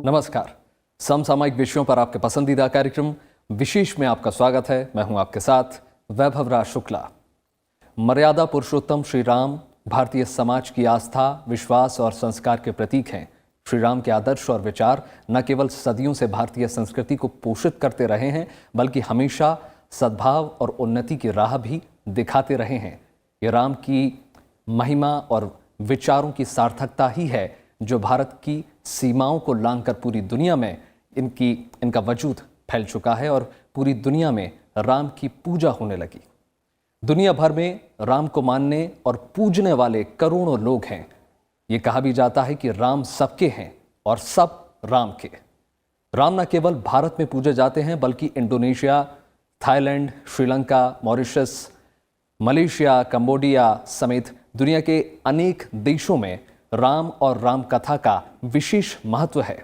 नमस्कार। समसामयिक विषयों पर आपके पसंदीदा कार्यक्रम विशेष में आपका स्वागत है। मैं हूं आपके साथ वैभव राज शुक्ला। मर्यादा पुरुषोत्तम श्री राम भारतीय समाज की आस्था, विश्वास और संस्कार के प्रतीक हैं। श्री राम के आदर्श और विचार न केवल सदियों से भारतीय संस्कृति को पोषित करते रहे हैं, बल्कि हमेशा सद्भाव और उन्नति की राह भी दिखाते रहे हैं। ये राम की महिमा और विचारों की सार्थकता ही है जो भारत की सीमाओं को लांघकर पूरी दुनिया में इनका वजूद फैल चुका है और पूरी दुनिया में राम की पूजा होने लगी। दुनिया भर में राम को मानने और पूजने वाले करोड़ों लोग हैं। ये कहा भी जाता है कि राम सबके हैं और सब राम के। राम न केवल भारत में पूजे जाते हैं, बल्कि Indonesia, Thailand, Sri Lanka, Mauritius, Malaysia, Cambodia समेत दुनिया के अनेक देशों में राम और राम कथा का विशेष महत्व है।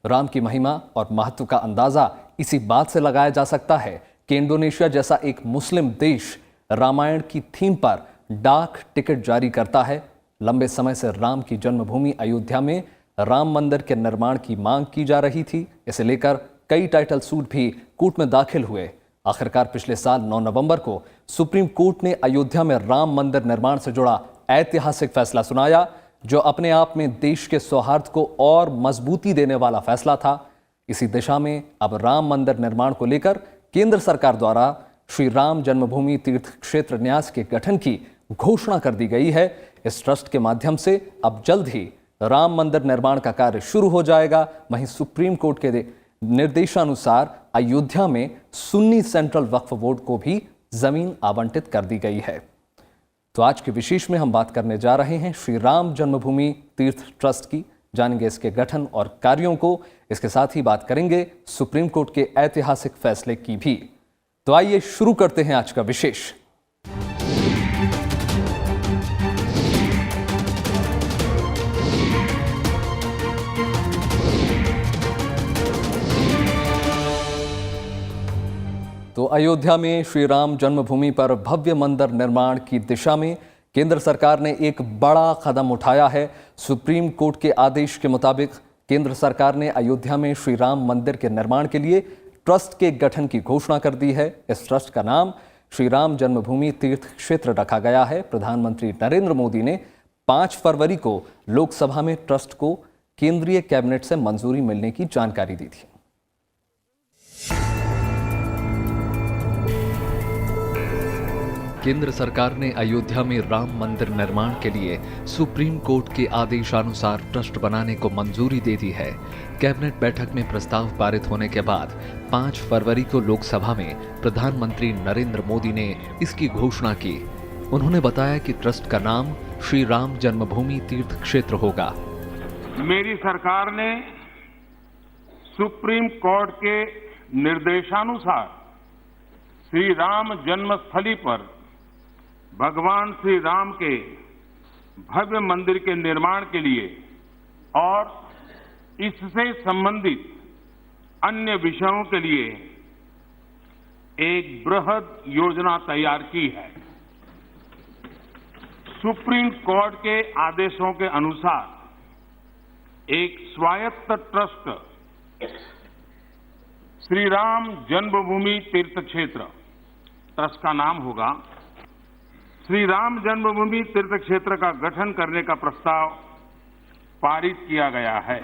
राम की महिमा और महत्व का अंदाजा इसी बात से लगाया जा सकता है कि इंडोनेशिया जैसा एक मुस्लिम देश रामायण की थीम पर डाक टिकट जारी करता है। लंबे समय से राम की जन्मभूमि अयोध्या में राम मंदिर के निर्माण की मांग की जा रही थी। इसे लेकर कई टाइटल सूट भी कोर्ट में दाखिल हुए। आखिरकार पिछले साल 9 नवंबर को सुप्रीम कोर्ट ने अयोध्या में राम मंदिर निर्माण से जुड़ा ऐतिहासिक फैसला सुनाया, जो अपने आप में देश के सौहार्द को और मजबूती देने वाला फैसला था। इसी दिशा में अब राम मंदिर निर्माण को लेकर केंद्र सरकार द्वारा श्री राम जन्मभूमि तीर्थ क्षेत्र न्यास के गठन की घोषणा कर दी गई है। इस ट्रस्ट के माध्यम से अब जल्द ही राम मंदिर निर्माण का कार्य शुरू हो जाएगा। वहीं सुप्रीम कोर्ट के निर्देशानुसार अयोध्या में सुन्नी सेंट्रल वक्फ बोर्ड को भी जमीन आवंटित कर दी गई है। तो आज के विशेष में हम बात करने जा रहे हैं श्री राम जन्मभूमि तीर्थ ट्रस्ट की। जानेंगे इसके गठन और कार्यों को। इसके साथ ही बात करेंगे सुप्रीम कोर्ट के ऐतिहासिक फैसले की भी। तो आइए शुरू करते हैं आज का विशेष। तो अयोध्या में श्री राम जन्मभूमि पर भव्य मंदिर निर्माण की दिशा में केंद्र सरकार ने एक बड़ा कदम उठाया है। सुप्रीम कोर्ट के आदेश के मुताबिक केंद्र सरकार ने अयोध्या में श्री राम मंदिर के निर्माण के लिए ट्रस्ट के गठन की घोषणा कर दी है। इस ट्रस्ट का नाम श्री राम जन्मभूमि तीर्थ क्षेत्र रखा गया है। प्रधानमंत्री नरेंद्र मोदी ने 5 फरवरी को लोकसभा में ट्रस्ट को केंद्रीय कैबिनेट से मंजूरी मिलने की जानकारी दी थी। केंद्र सरकार ने अयोध्या में राम मंदिर निर्माण के लिए सुप्रीम कोर्ट के आदेशानुसार ट्रस्ट बनाने को मंजूरी दे दी है। कैबिनेट बैठक में प्रस्ताव पारित होने के बाद 5 फरवरी को लोकसभा में प्रधानमंत्री नरेंद्र मोदी ने इसकी घोषणा की। उन्होंने बताया कि ट्रस्ट का नाम श्री राम जन्मभूमि तीर्थ क्षेत्र होगा। मेरी सरकार ने सुप्रीम कोर्ट के निर्देशानुसार श्री राम जन्मस्थली पर भगवान श्री राम के भव्य मंदिर के निर्माण के लिए और इससे संबंधित अन्य विषयों के लिए एक बृहद योजना तैयार की है। सुप्रीम कोर्ट के आदेशों के अनुसार एक स्वायत्त ट्रस्ट श्री राम जन्मभूमि तीर्थ क्षेत्र ट्रस्ट का नाम होगा। श्री राम जन्मभूमि तीर्थ क्षेत्र का गठन करने का प्रस्ताव पारित किया गया है।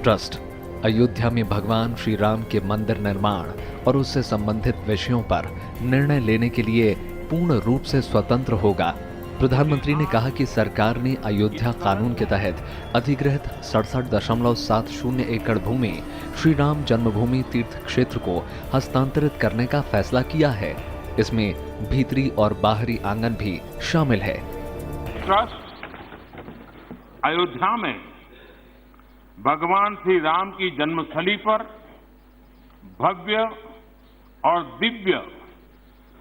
ट्रस्ट अयोध्या में भगवान श्री राम के मंदिर निर्माण और उससे संबंधित विषयों पर निर्णय लेने के लिए पूर्ण रूप से स्वतंत्र होगा। प्रधानमंत्री ने कहा कि सरकार ने अयोध्या कानून के तहत अधिग्रहित 67.70 एकड़ भूमि श्री राम जन्मभूमि तीर्थ क्षेत्र को हस्तांतरित करने का फैसला किया है। इसमें भीतरी और बाहरी आंगन भी शामिल है। ट्रस्ट अयोध्या में भगवान श्री राम की जन्मस्थली पर भव्य और दिव्य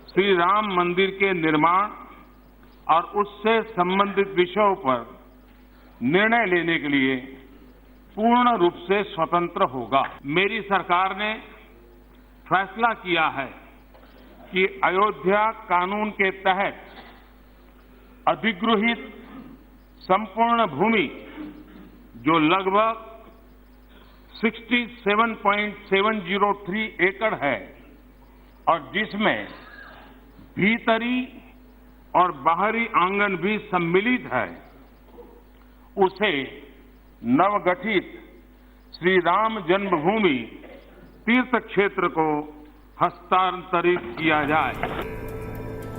श्री राम मंदिर के निर्माण और उससे संबंधित विषयों पर निर्णय लेने के लिए पूर्ण रूप से स्वतंत्र होगा। मेरी सरकार ने फैसला किया है कि अयोध्या कानून के तहत अधिगृहित संपूर्ण भूमि जो लगभग 67.703 एकड़ है और जिसमें भीतरी और बाहरी आंगन भी सम्मिलित है, उसे नवगठित श्री राम जन्मभूमि तीर्थ क्षेत्र को हस्तांतरित किया जाए।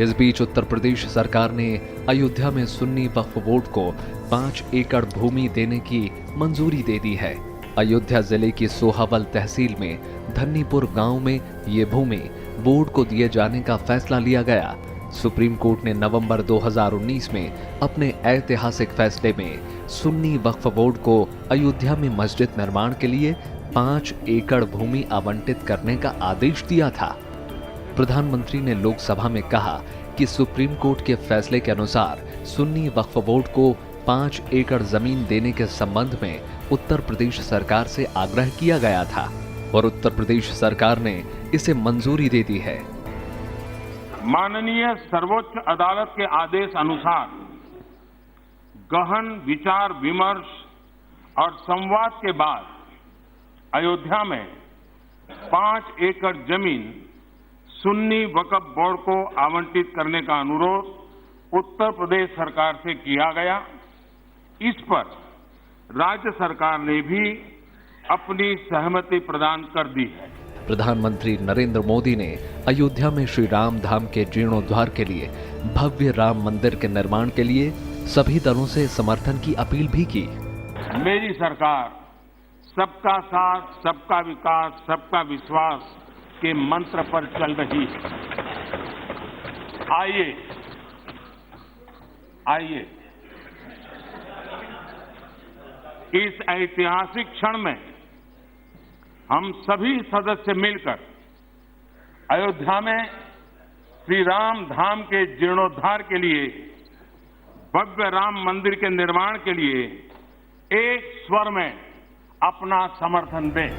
इस बीच उत्तर प्रदेश सरकार ने अयोध्या में सुन्नी वक्फ बोर्ड को 5 एकड़ भूमि देने की मंजूरी दे दी है। अयोध्या जिले की सोहावल तहसील में धन्नीपुर गांव में ये भूमि बोर्ड को दिए जाने का फैसला लिया गया। सुप्रीम कोर्ट ने नवंबर 2019 में अपने ऐतिहासिक फैसले में सुन्नी वक्फ बोर्ड को अयोध्या में मस्जिद निर्माण के लिए 5 एकड़ भूमि आवंटित करने का आदेश दिया था। प्रधानमंत्री ने लोकसभा में कहा कि सुप्रीम कोर्ट के फैसले के अनुसार सुन्नी वक्फ बोर्ड को 5 एकड़ जमीन देने के संबंध में उत्तर प्रदेश सरकार से आग्रह किया गया था और उत्तर प्रदेश सरकार ने इसे मंजूरी दे दी है। माननीय सर्वोच्च अदालत के आदेश अनुसार गहन विचार विमर्श और संवाद के बाद अयोध्या में 5 एकड़ जमीन सुन्नी वक्फ बोर्ड को आवंटित करने का अनुरोध उत्तर प्रदेश सरकार से किया गया। इस पर राज्य सरकार ने भी अपनी सहमति प्रदान कर दी है। प्रधानमंत्री नरेंद्र मोदी ने अयोध्या में श्री राम धाम के जीर्णोद्धार के लिए भव्य राम मंदिर के निर्माण के लिए सभी दलों से समर्थन की अपील भी की। मेरी सरकार सबका साथ, सबका विकास, सबका विश्वास के मंत्र पर चल रही है। आइए इस ऐतिहासिक क्षण में हम सभी सदस्य मिलकर अयोध्या में श्री राम धाम के जीर्णोद्धार के लिए, भव्य राम मंदिर के निर्माण के लिए एक स्वर में अपना समर्थन दें।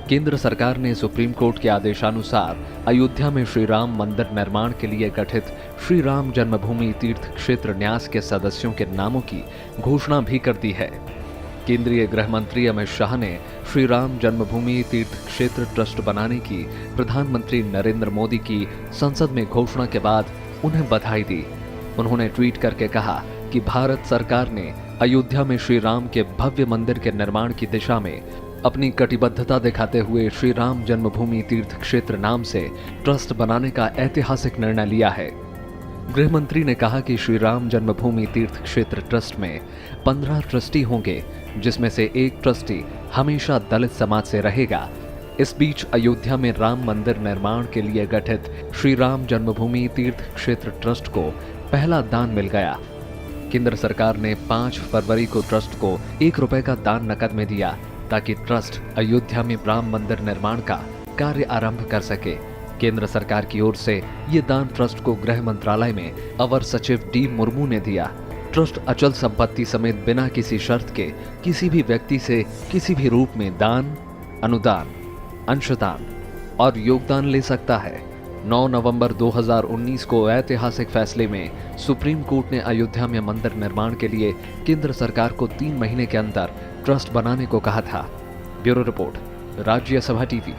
केंद्र सरकार ने सुप्रीम कोर्ट के आदेशानुसार अयोध्या में श्री राम मंदिर निर्माण के लिए गठित श्री राम जन्मभूमि तीर्थ क्षेत्र न्यास के सदस्यों के नामों की घोषणा भी कर दी है। केंद्रीय गृह मंत्री अमित शाह ने श्री राम जन्मभूमि तीर्थ क्षेत्र ट्रस्ट बनाने की प्रधानमंत्री नरेंद्र मोदी की संसद में घोषणा के बाद उन्हें बधाई दी। उन्होंने ट्वीट करके कहा कि भारत सरकार ने अयोध्या में श्री राम के भव्य मंदिर के निर्माण की दिशा में अपनी कटिबद्धता दिखाते हुए श्री राम जन्मभूमि तीर्थ क्षेत्र नाम से ट्रस्ट बनाने का ऐतिहासिक निर्णय लिया है। गृह मंत्री ने कहा कि श्री राम जन्मभूमि तीर्थ क्षेत्र ट्रस्ट में 15 ट्रस्टी होंगे, जिसमें से एक ट्रस्टी हमेशा दलित समाज से रहेगा। इस बीच अयोध्या में राम मंदिर निर्माण के लिए गठित श्री राम जन्मभूमि तीर्थ क्षेत्र ट्रस्ट को पहला दान मिल गया। केंद्र सरकार ने 5 फरवरी को ट्रस्ट को 1 रुपए का दान नकद में दिया ताकि ट्रस्ट अयोध्या में राम मंदिर निर्माण का कार्य आरंभ कर सके। केंद्र सरकार की ओर से ये दान ट्रस्ट को गृह मंत्रालय में अवर सचिव डी मुर्मू ने दिया। ट्रस्ट अचल संपत्ति समेत बिना किसी शर्त के किसी भी व्यक्ति से किसी भी रूप में दान, अनुदान, अंशदान और योगदान ले सकता है। 9 नवंबर 2019 को ऐतिहासिक फैसले में सुप्रीम कोर्ट ने अयोध्या में मंदिर निर्माण के लिए केंद्र सरकार को 3 महीने के अंदर ट्रस्ट बनाने को कहा था। Bureau report, Rajya Sabha TV.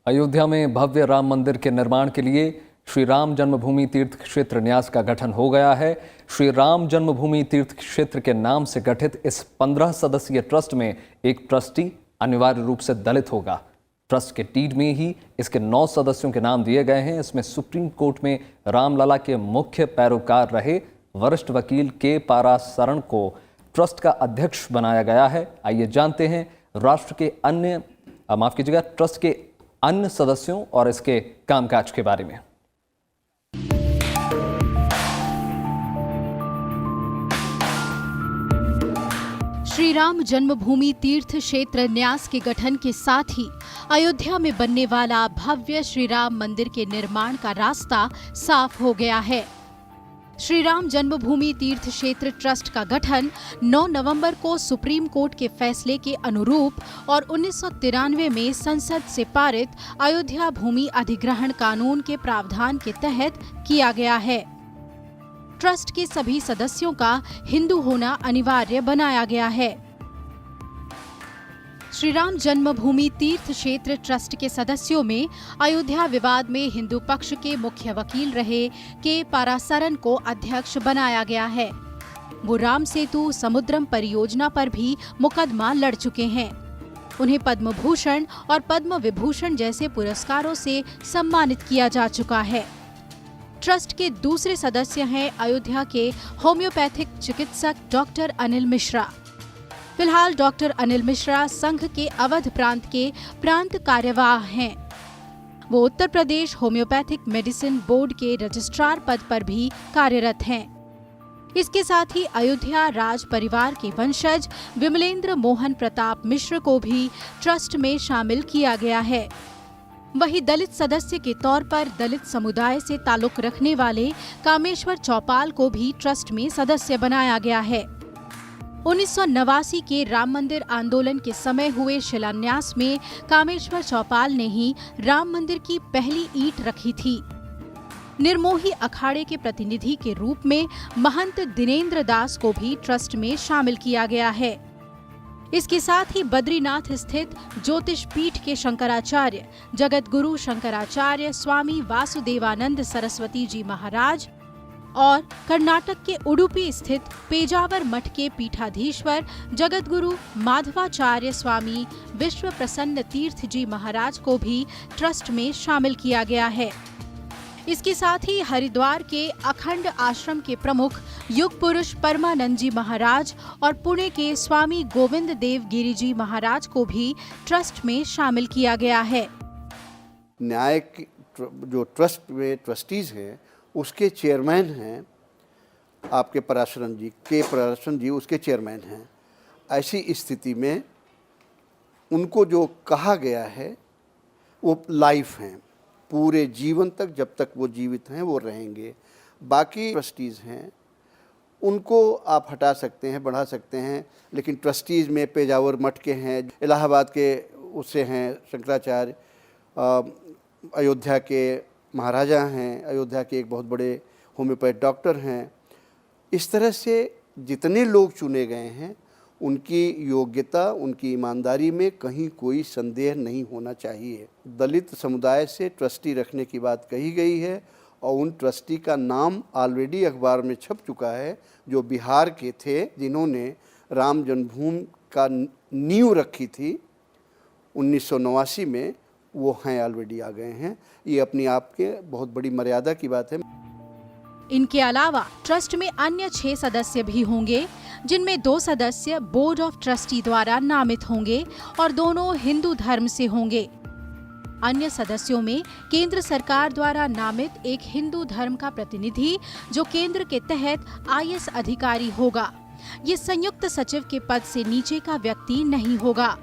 Ayodhya में भव्य राम मंदिर के निर्माण के लिए श्री राम जन्मभूमि तीर्थ क्षेत्र न्यास का गठन हो गया है। श्री राम जन्मभूमि तीर्थ क्षेत्र के नाम से गठित इस 15 सदस्यीय ट्रस्ट में एक ट्रस्टी अनिवार्य रूप से दलित होगा। ट्रस्ट के डीड में ही इसके 9 सदस्यों के नाम दिए गए हैं। इसमें सुप्रीम कोर्ट में रामलला के मुख्य पैरोकार रहे वरिष्ठ वकील के पारासरण को ट्रस्ट का अध्यक्ष बनाया गया है। आइए जानते हैं ट्रस्ट के अन्य सदस्यों और इसके कामकाज के बारे में। श्री राम जन्मभूमि तीर्थ क्षेत्र न्यास के गठन के साथ ही अयोध्या में बनने वाला भव्य श्री राम मंदिर के निर्माण का रास्ता साफ हो गया है। श्री राम जन्मभूमि तीर्थ क्षेत्र ट्रस्ट का गठन 9 नवंबर को सुप्रीम कोर्ट के फैसले के अनुरूप और 1993 में संसद से पारित अयोध्या भूमि अधिग्रहण कानून के प्रावधान के तहत किया गया है। ट्रस्ट के सभी सदस्यों का हिंदू होना अनिवार्य बनाया गया है। श्री राम जन्मभूमि तीर्थ क्षेत्र ट्रस्ट के सदस्यों में अयोध्या विवाद में हिंदू पक्ष के मुख्य वकील रहे के पारासरन को अध्यक्ष बनाया गया है। वो राम सेतु समुद्रम परियोजना पर भी मुकदमा लड़ चुके हैं। उन्हें पद्म भूषण और पद्म विभूषण जैसे पुरस्कारों से सम्मानित किया जा चुका है। ट्रस्ट के दूसरे सदस्य हैं अयोध्या के होम्योपैथिक चिकित्सक डॉक्टर अनिल मिश्रा। फिलहाल डॉक्टर अनिल मिश्रा संघ के अवध प्रांत के प्रांत कार्यवाह हैं। वो Uttar Pradesh homeopathic medicine board के रजिस्ट्रार पद पर भी कार्यरत हैं। इसके साथ ही अयोध्या राज परिवार के वंशज विमलेंद्र मोहन प्रताप मिश्र को भी ट्रस्ट में शामिल किया गया है। वहीं दलित सदस्य के तौर पर दलित समुदाय से ताल्लुक रखने वाले कामेश्वर चौपाल को भी ट्रस्ट में सदस्य बनाया गया है। 1989 के राम मंदिर आंदोलन के समय हुए शिलान्यास में कामेश्वर चौपाल ने ही राम मंदिर की पहली ईंट रखी थी। निर्मोही अखाड़े के प्रतिनिधि के रूप में महंत दिनेंद्र दास को भी ट्रस्ट में शामिल किया गया है। इसके साथ ही बद्रीनाथ स्थित ज्योतिष पीठ के शंकराचार्य जगत गुरु शंकराचार्य स्वामी वासुदेवानंद सरस्वती जी महाराज और कर्नाटक के उडुपी स्थित पेजावर मठ के पीठाधीश्वर जगत गुरु माधवाचार्य स्वामी विश्व प्रसन्न तीर्थ जी महाराज को भी ट्रस्ट में शामिल किया गया है। इसके साथ ही हरिद्वार के अखंड आश्रम के प्रमुख युग पुरुष परमानंद जी महाराज और पुणे के स्वामी गोविंद देव गिरी जी महाराज को भी ट्रस्ट में शामिल किया गया है। न्याय जो ट्रस्ट में ट्रस्टीज हैं उसके चेयरमैन हैं आपके पराशरन जी, के पराशरन जी उसके चेयरमैन हैं। ऐसी स्थिति में उनको जो कहा गया है वो लाइफ हैं, पूरे जीवन तक, जब तक वो जीवित हैं वो रहेंगे। बाकी ट्रस्टीज़ हैं उनको आप हटा सकते हैं, बढ़ा सकते हैं, लेकिन ट्रस्टीज़ में पेजावर मठ के हैं, इलाहाबाद के उससे हैं शंकराचार्य, अयोध्या के महाराजा हैं, अयोध्या के एक बहुत बड़े होम्योपैथ डॉक्टर हैं। इस तरह से जितने लोग चुने गए हैं उनकी योग्यता, उनकी ईमानदारी में कहीं कोई संदेह नहीं होना चाहिए। दलित समुदाय से ट्रस्टी रखने की बात कही गई है और उन ट्रस्टी का नाम ऑलरेडी अखबार में छप चुका है, जो बिहार के थे जिन्होंने राम जन्मभूमि का नींव रखी थी 1989 में, वो हैं ऑलरेडी आ गए हैं। ये अपनी आप के बहुत बड़ी मर्यादा की बात है। इनके अलावा ट्रस्ट में अन्य 6 सदस्य भी होंगे, जिनमें 2 सदस्य बोर्ड ऑफ ट्रस्टी द्वारा नामित होंगे और दोनों हिंदू धर्म से होंगे। अन्य सदस्यों में केंद्र सरकार द्वारा नामित एक हिंदू धर्म का प्रतिनिधि जो केंद्र के तहत IAS अधिकारी होगा। ये संयुक्त सचिव के पद से नीचे का व्यक्ति नहीं होगा।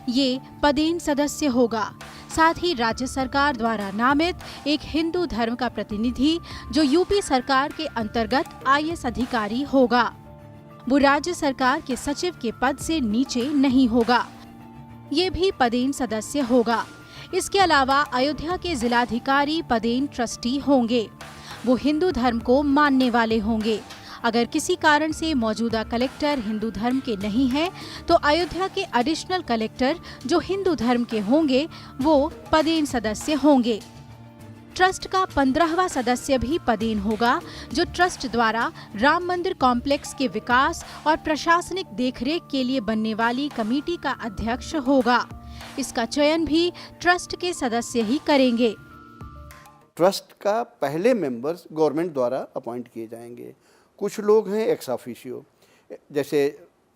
ये पदेन सदस्य होगा। साथ ही राज्य सरकार द्वारा नामित एक हिंदू धर्म का प्रतिनिधि जो यूपी सरकार के अंतर्गत IAS अधिकारी होगा। वो राज्य सरकार के सचिव के पद से नीचे नहीं होगा। ये भी पदेन सदस्य होगा। इसके अलावा अयोध्या के जिलाधिकारी पदेन ट्रस्टी होंगे। वो हिंदू धर्म को मानने वाले होंगे। अगर किसी कारण से मौजूदा कलेक्टर हिंदू धर्म के नहीं हैं, तो अयोध्या के एडिशनल कलेक्टर जो हिंदू धर्म के होंगे वो पदेन सदस्य होंगे। ट्रस्ट का 15वां सदस्य भी पदेन होगा, जो ट्रस्ट द्वारा राम मंदिर कॉम्प्लेक्स के विकास और प्रशासनिक देखरेख के लिए बनने वाली कमेटी का अध्यक्ष होगा। इसका चयन भी ट्रस्ट के सदस्य ही करेंगे। ट्रस्ट का पहले मेंबर्स गवर्नमेंट द्वारा अपॉइंट किए जाएंगे। कुछ लोग हैं एक्स ऑफिशियो, जैसे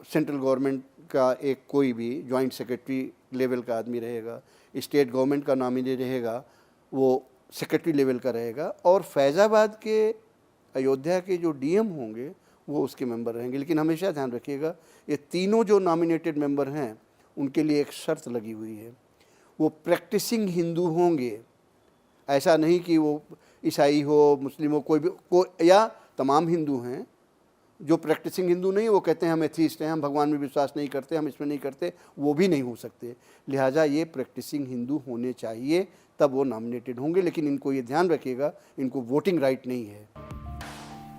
सेंट्रल गवर्नमेंट का एक कोई भी जॉइंट सेक्रेटरी लेवल का आदमी रहेगा, स्टेट गवर्नमेंट का नॉमिनी रहेगा, वो सेक्रेटरी लेवल का रहेगा, और फैज़ाबाद के अयोध्या के जो डीएम होंगे वो उसके मेंबर रहेंगे। लेकिन हमेशा ध्यान रखिएगा, ये तीनों जो नॉमिनेटेड मेंबर हैं उनके लिए एक शर्त लगी हुई है, वो प्रैक्टिसिंग हिंदू होंगे। ऐसा नहीं कि वो ईसाई हो, मुस्लिम हो, कोई या तमाम हिंदू हैं जो प्रैक्टिसिंग हिंदू नहीं, वो कहते हैं हम एथीस्ट हैं, हम भगवान में विश्वास नहीं करते, हम इसमें नहीं करते, वो भी नहीं हो सकते। लिहाजा ये प्रैक्टिसिंग हिंदू होने चाहिए, तब वो नॉमिनेटेड होंगे। लेकिन इनको ये ध्यान रखिएगा, इनको वोटिंग राइट नहीं है।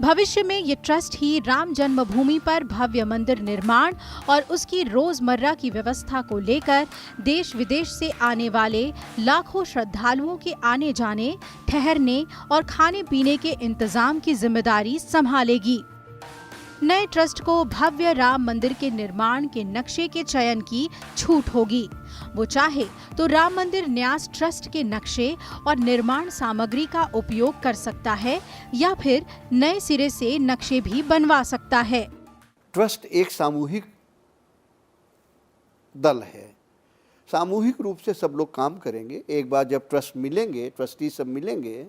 भविष्य में ये ट्रस्ट ही राम जन्मभूमि पर भव्य मंदिर निर्माण और उसकी रोजमर्रा की व्यवस्था को लेकर देश विदेश से आने वाले लाखों श्रद्धालुओं के आने जाने, ठहरने और खाने पीने के इंतजाम की जिम्मेदारी संभालेगी। नए ट्रस्ट को भव्य राम मंदिर के निर्माण के नक्शे के चयन की छूट होगी। वो चाहे तो राम मंदिर न्यास ट्रस्ट के नक्शे और निर्माण सामग्री का उपयोग कर सकता है या फिर नए सिरे से नक्शे भी बनवा सकता है। ट्रस्ट एक सामूहिक दल है, सामूहिक रूप से सब लोग काम करेंगे। एक बार जब ट्रस्ट मिलेंगे, ट्रस्टी सब मिलेंगे,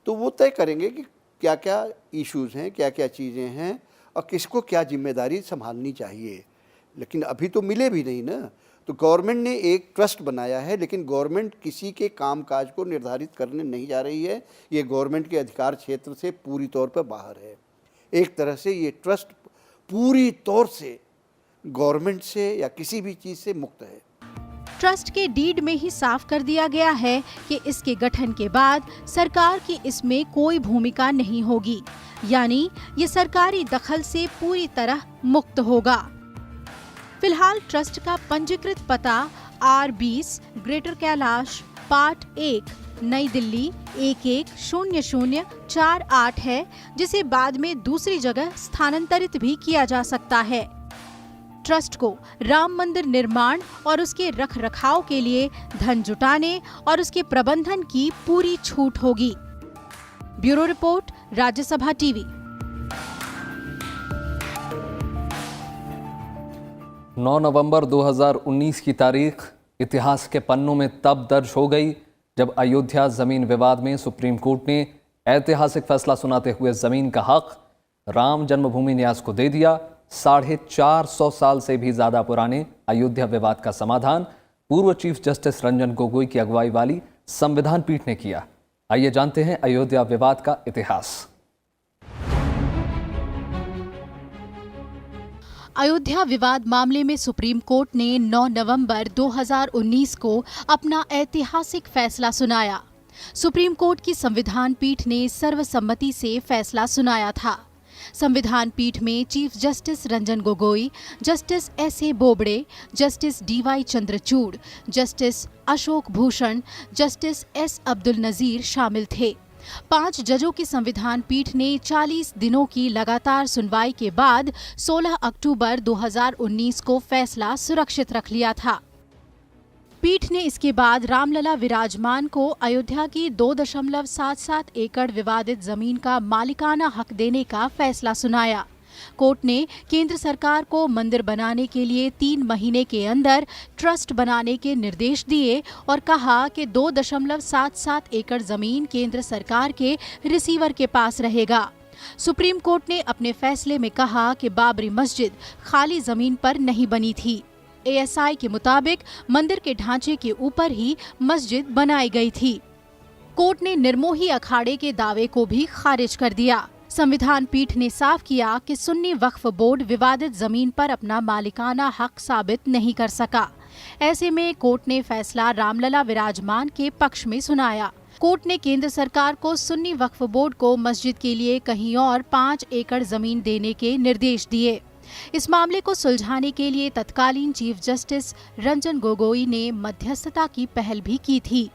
तो वो तय करेंगे कि क्या क्या इश्यूज हैं, क्या क्या चीज़ें हैं और किसको क्या जिम्मेदारी संभालनी चाहिए। लेकिन अभी तो मिले भी नहीं ना, तो गवर्नमेंट ने एक ट्रस्ट बनाया है, लेकिन गवर्नमेंट किसी के कामकाज को निर्धारित करने नहीं जा रही है। ये गवर्नमेंट के अधिकार क्षेत्र से पूरी तौर पर बाहर है। एक तरह से ये ट्रस्ट पूरी तौर से गवर्नमेंट से या किसी भी चीज़ से मुक्त है। ट्रस्ट के डीड में ही साफ कर दिया गया है कि इसके गठन के बाद सरकार की इसमें कोई भूमिका नहीं होगी, यानी ये सरकारी दखल से पूरी तरह मुक्त होगा। फिलहाल ट्रस्ट का पंजीकृत पता R20 ग्रेटर कैलाश पार्ट 1 नई दिल्ली 110048 है, जिसे बाद में दूसरी जगह स्थानांतरित भी किया जा सकता है। ट्रस्ट को राम मंदिर निर्माण और उसके रख रखाव के लिए धन जुटाने और उसके प्रबंधन की पूरी छूट होगी। Bureau report, Rajya Sabha TV. 9 नवंबर 2019 की तारीख इतिहास के पन्नों में तब दर्ज हो गई जब अयोध्या जमीन विवाद में सुप्रीम कोर्ट ने ऐतिहासिक फैसला सुनाते हुए जमीन का हक राम जन्मभूमि न्यास को दे दिया। 450 साल से भी ज्यादा पुराने अयोध्या विवाद का समाधान पूर्व चीफ जस्टिस रंजन गोगोई की अगुवाई वाली संविधान पीठ ने किया। आइए जानते हैं अयोध्या विवाद का इतिहास। अयोध्या विवाद मामले में सुप्रीम कोर्ट ने 9 नवंबर 2019 को अपना ऐतिहासिक फैसला सुनाया। सुप्रीम कोर्ट की संविधान पीठ ने सर्वसम्मति से फैसला सुनाया था। संविधान पीठ में chief justice Ranjan Gogoi, justice S.A. Bobde, justice D.Y. Chandrachud, justice Ashok Bhushan, justice S. Abdul Nazeer शामिल थे। 5 जजों की संविधान पीठ ने 40 दिनों की लगातार सुनवाई के बाद 16 अक्टूबर 2019 को फैसला सुरक्षित रख लिया था। पीठ ने इसके बाद रामलला विराजमान को अयोध्या की 2.77 एकड़ विवादित जमीन का मालिकाना हक देने का फैसला सुनाया। कोर्ट ने केंद्र सरकार को मंदिर बनाने के लिए 3 महीने के अंदर ट्रस्ट बनाने के निर्देश दिए और कहा कि 2.77 एकड़ जमीन केंद्र सरकार के रिसीवर के पास रहेगा। सुप्रीम कोर्ट ने अपने फैसले में कहा कि बाबरी मस्जिद खाली जमीन पर नहीं बनी थी। ASI के मुताबिक मंदिर के ढांचे के ऊपर ही मस्जिद बनाई गई थी। कोर्ट ने निर्मोही अखाड़े के दावे को भी खारिज कर दिया। संविधान पीठ ने साफ किया कि सुन्नी वक्फ बोर्ड विवादित जमीन पर अपना मालिकाना हक साबित नहीं कर सका। ऐसे में कोर्ट ने फैसला रामलला विराजमान के पक्ष में सुनाया। कोर्ट ने केंद्र सरकार को सुन्नी वक्फ बोर्ड को मस्जिद के लिए कहीं और 5 एकड़ जमीन देने के निर्देश दिए। इस मामले को सुलझाने के लिए तत्कालीन चीफ जस्टिस रंजन गोगोई ने मध्यस्थता की पहल भी की थी।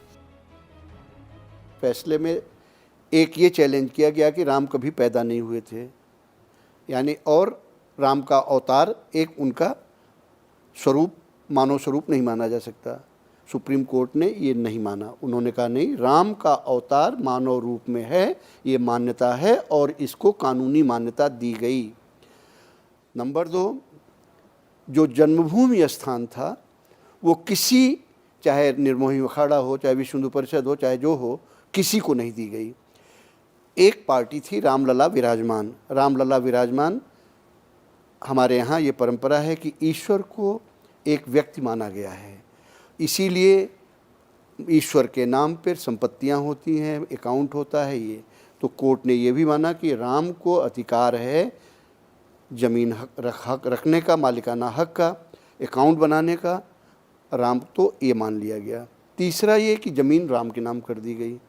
फैसले में एक ये चैलेंज किया गया कि राम कभी पैदा नहीं हुए थे, यानी और राम का अवतार एक उनका स्वरूप, मानव स्वरूप नहीं माना जा सकता। सुप्रीम कोर्ट ने ये नहीं माना। उन्होंने कहा नहीं, राम का अवतार मानव रूप में है, ये मान्यता है और इसको कानूनी मान्यता दी गई। नंबर 2, जो जन्मभूमि स्थान था वो किसी, चाहे निर्मोही अखाड़ा हो, चाहे विश्व हिंदू परिषद हो, चाहे जो हो, किसी को नहीं दी गई। एक पार्टी थी रामलला विराजमान। रामलला विराजमान, हमारे यहाँ ये परंपरा है कि ईश्वर को एक व्यक्ति माना गया है, इसीलिए ईश्वर के नाम पर संपत्तियाँ होती हैं, अकाउंट होता है ये। तो कोर्ट ने ये भी माना कि राम को अधिकार है जमीन हक रखने का, मालिकाना हक का, अकाउंट बनाने का। राम तो ये मान लिया गया। तीसरा ये कि ज़मीन राम के नाम कर दी गई।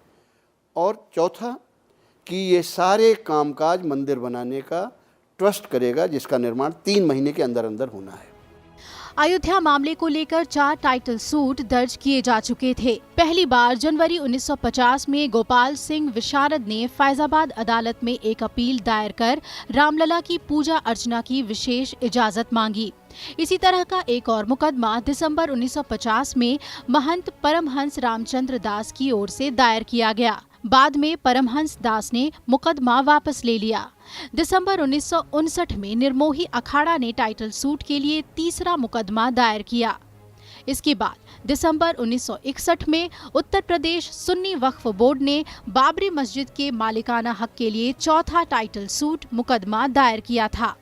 और चौथा कि ये सारे कामकाज मंदिर बनाने का ट्रस्ट करेगा, जिसका निर्माण 3 महीने के अंदर अंदर होना है। अयोध्या मामले को लेकर 4 टाइटल सूट दर्ज किए जा चुके थे। पहली बार जनवरी 1950 में गोपाल सिंह विशारद ने फैजाबाद अदालत में एक अपील दायर कर रामलला की पूजा अर्चना की विशेष इजाजत मांगी। इसी तरह का एक और मुकदमा दिसंबर 1950 में महंत परमहंस रामचंद्र दास की ओर से दायर किया गया। बाद में परमहंस दास ने मुकदमा वापस ले लिया। दिसंबर 1959 में निर्मोही अखाड़ा ने टाइटल सूट के लिए तीसरा मुकदमा दायर किया। इसके बाद दिसंबर 1961 में उत्तर प्रदेश सुन्नी वक्फ बोर्ड ने बाबरी मस्जिद के मालिकाना हक के लिए चौथा टाइटल सूट मुकदमा दायर किया था।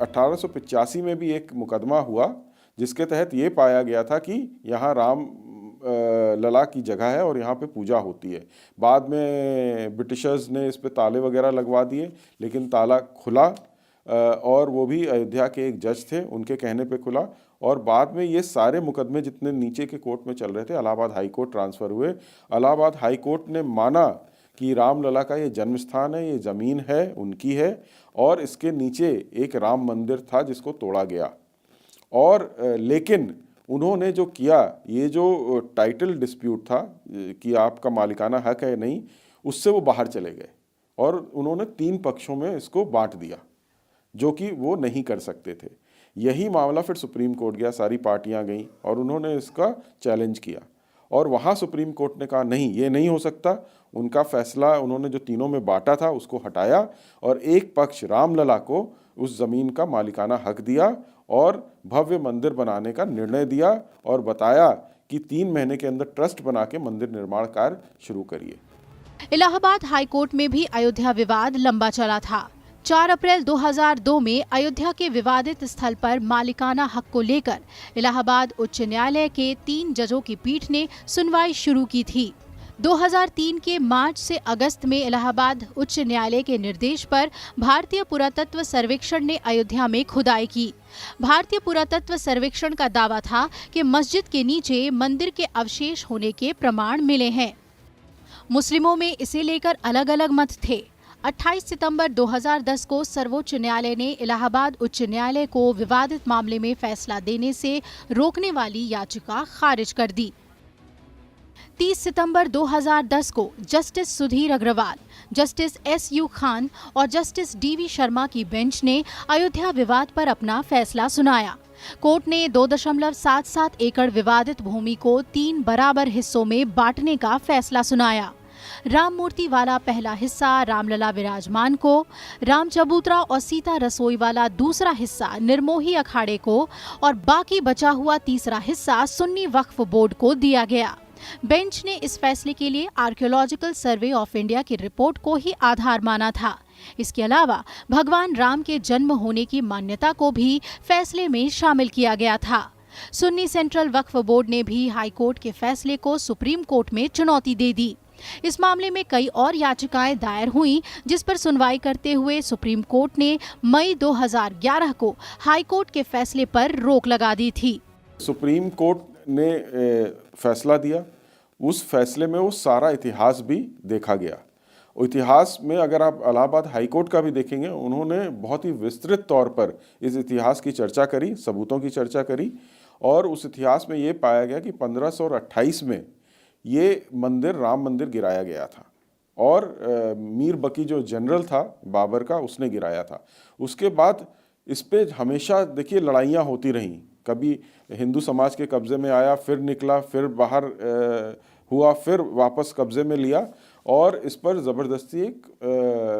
1885 में भी एक मुकदमा हुआ जिसके तहत ये पाया गया था कि यहाँ राम लला की जगह है और यहाँ पे पूजा होती है। बाद में ब्रिटिशर्स ने इस पे ताले वगैरह लगवा दिए, लेकिन ताला खुला और वो भी अयोध्या के एक जज थे, उनके कहने पे खुला। और बाद में ये सारे मुकदमे जितने नीचे के कोर्ट में चल रहे थे, इलाहाबाद हाई कोर्ट ट्रांसफ़र हुए। इलाहाबाद हाई कोर्ट ने माना कि रामलला का ये जन्म स्थान है, ये ज़मीन है, उनकी है, और इसके नीचे एक राम मंदिर था जिसको तोड़ा गया। और लेकिन उन्होंने जो किया, ये जो टाइटल डिस्प्यूट था कि आपका मालिकाना हक है नहीं, उससे वो बाहर चले गए और उन्होंने 3 पक्षों में इसको बांट दिया, जो कि वो नहीं कर सकते थे। यही मामला फिर सुप्रीम कोर्ट गया, सारी पार्टियां गईं और उन्होंने इसका चैलेंज किया और वहाँ सुप्रीम कोर्ट ने कहा नहीं, ये नहीं हो सकता। उनका फैसला उन्होंने जो तीनों में बांटा था उसको हटाया और एक पक्ष रामलला को उस ज़मीन का मालिकाना हक दिया और भव्य मंदिर बनाने का निर्णय दिया और बताया कि 3 महीने के अंदर ट्रस्ट बना के मंदिर निर्माण कार्य शुरू करिए। इलाहाबाद हाई कोर्ट में भी अयोध्या विवाद लंबा चला था। 4 अप्रैल 2002 में अयोध्या के विवादित स्थल पर मालिकाना हक को लेकर इलाहाबाद उच्च न्यायालय के 3 जजों की पीठ ने सुनवाई शुरू की थी। 2003 के मार्च से अगस्त में इलाहाबाद उच्च न्यायालय के निर्देश पर भारतीय पुरातत्व सर्वेक्षण ने अयोध्या में खुदाई की। भारतीय पुरातत्व सर्वेक्षण का दावा था कि मस्जिद के नीचे मंदिर के अवशेष होने के प्रमाण मिले हैं। मुस्लिमों में इसे लेकर अलग अलग मत थे। 28 सितंबर 2010 को सर्वोच्च न्यायालय ने इलाहाबाद उच्च न्यायालय को विवादित मामले में फैसला देने से रोकने वाली याचिका खारिज कर दी। 30 सितंबर 2010 को justice Sudhir Agarwal, justice SU Khan और जस्टिस DV शर्मा की बेंच ने अयोध्या विवाद पर अपना फैसला सुनाया। कोर्ट ने 2.77 एकड़ विवादित भूमि को 3 बराबर हिस्सों में बांटने का फैसला सुनाया। राम मूर्ति वाला पहला हिस्सा रामलला विराजमान को, राम चबूतरा और सीता रसोई वाला दूसरा हिस्सा निर्मोही अखाड़े को और बाकी बचा हुआ तीसरा हिस्सा सुन्नी वक्फ बोर्ड को दिया गया। बेंच ने इस फैसले के लिए आर्कियोलॉजिकल सर्वे ऑफ इंडिया की रिपोर्ट को ही आधार माना था। इसके अलावा भगवान राम के जन्म होने की मान्यता को भी फैसले में शामिल किया गया था। सुन्नी सेंट्रल वक्फ बोर्ड ने भी हाई कोर्ट के फैसले को सुप्रीम कोर्ट में चुनौती दे दी। इस मामले में कई और याचिकाएं दायर हुई, जिस पर सुनवाई करते हुए सुप्रीम कोर्ट ने मई 2011 को हाई कोर्ट के फैसले पर रोक लगा दी थी। सुप्रीम कोर्ट ने फैसला दिया, उस फैसले में वो सारा इतिहास भी देखा गया। इतिहास में अगर आप इलाहाबाद हाई कोर्ट का भी देखेंगे, उन्होंने बहुत ही विस्तृत तौर पर इस इतिहास की चर्चा करी, सबूतों की चर्चा करी और उस इतिहास में ये पाया गया कि 1528 में ये मंदिर राम मंदिर गिराया गया था और मीर बकी जो जनरल था बाबर का, उसने गिराया था। उसके बाद इस पे हमेशा देखिए लड़ाइयाँ होती रहीं, कभी हिंदू समाज के कब्जे में आया, फिर निकला, फिर बाहर हुआ, फिर वापस कब्जे में लिया और इस पर ज़बरदस्ती एक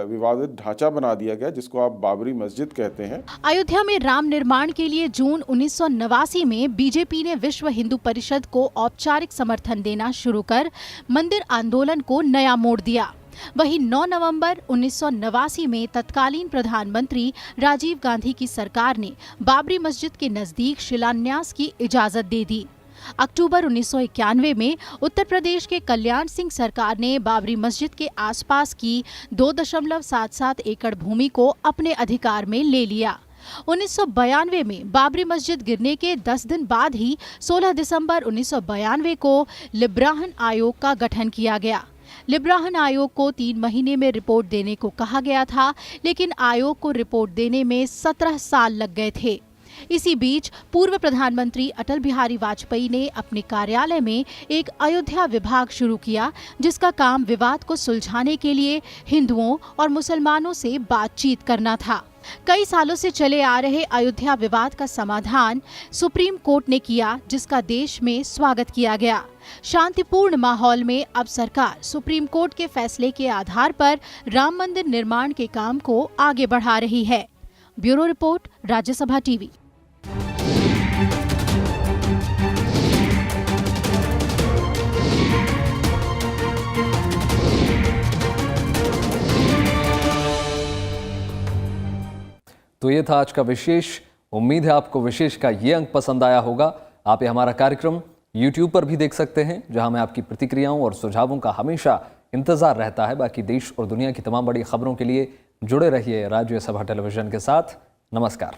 विवादित ढांचा बना दिया गया जिसको आप बाबरी मस्जिद कहते हैं। अयोध्या में राम निर्माण के लिए जून 1989 में बीजेपी ने विश्व हिंदू परिषद को औपचारिक समर्थन देना शुरू कर मंदिर आंदोलन को नया मोड़ दिया। वहीं 9 नवंबर 1989 में तत्कालीन प्रधानमंत्री राजीव गांधी की सरकार ने बाबरी मस्जिद के नजदीक शिलान्यास की इजाजत दे दी। अक्टूबर 1991 में उत्तर प्रदेश के कल्याण सिंह सरकार ने बाबरी मस्जिद के आसपास की 2.77 एकड़ भूमि को अपने अधिकार में ले लिया। 1992 में बाबरी मस्जिद गिरने के 10 दिन बाद ही 16 दिसंबर 1992 को लिब्राहन आयोग का गठन किया गया। लिब्राहन आयोग को 3 महीने में रिपोर्ट देने को कहा गया था, लेकिन आयोग को रिपोर्ट देने में 17 साल लग गए थे। इसी बीच पूर्व प्रधानमंत्री अटल बिहारी वाजपेयी ने अपने कार्यालय में एक अयोध्या विभाग शुरू किया, जिसका काम विवाद को सुलझाने के लिए हिंदुओं और मुसलमानों से बातचीत करना था। कई सालों से चले आ रहे अयोध्या विवाद का समाधान सुप्रीम कोर्ट ने किया, जिसका देश में स्वागत किया गया। शांतिपूर्ण माहौल में अब सरकार सुप्रीम कोर्ट के फैसले के आधार पर राम मंदिर निर्माण के काम को आगे बढ़ा रही है। Bureau report, Rajya Sabha TV. तो ये था आज का विशेष। उम्मीद है आपको विशेष का ये अंक पसंद आया होगा। आप ये हमारा कार्यक्रम YouTube पर भी देख सकते हैं, जहां में आपकी प्रतिक्रियाओं और सुझावों का हमेशा इंतजार रहता है। बाकी देश और दुनिया की तमाम बड़ी खबरों के लिए जुड़े रहिए राज्यसभा टेलीविजन के साथ। नमस्कार।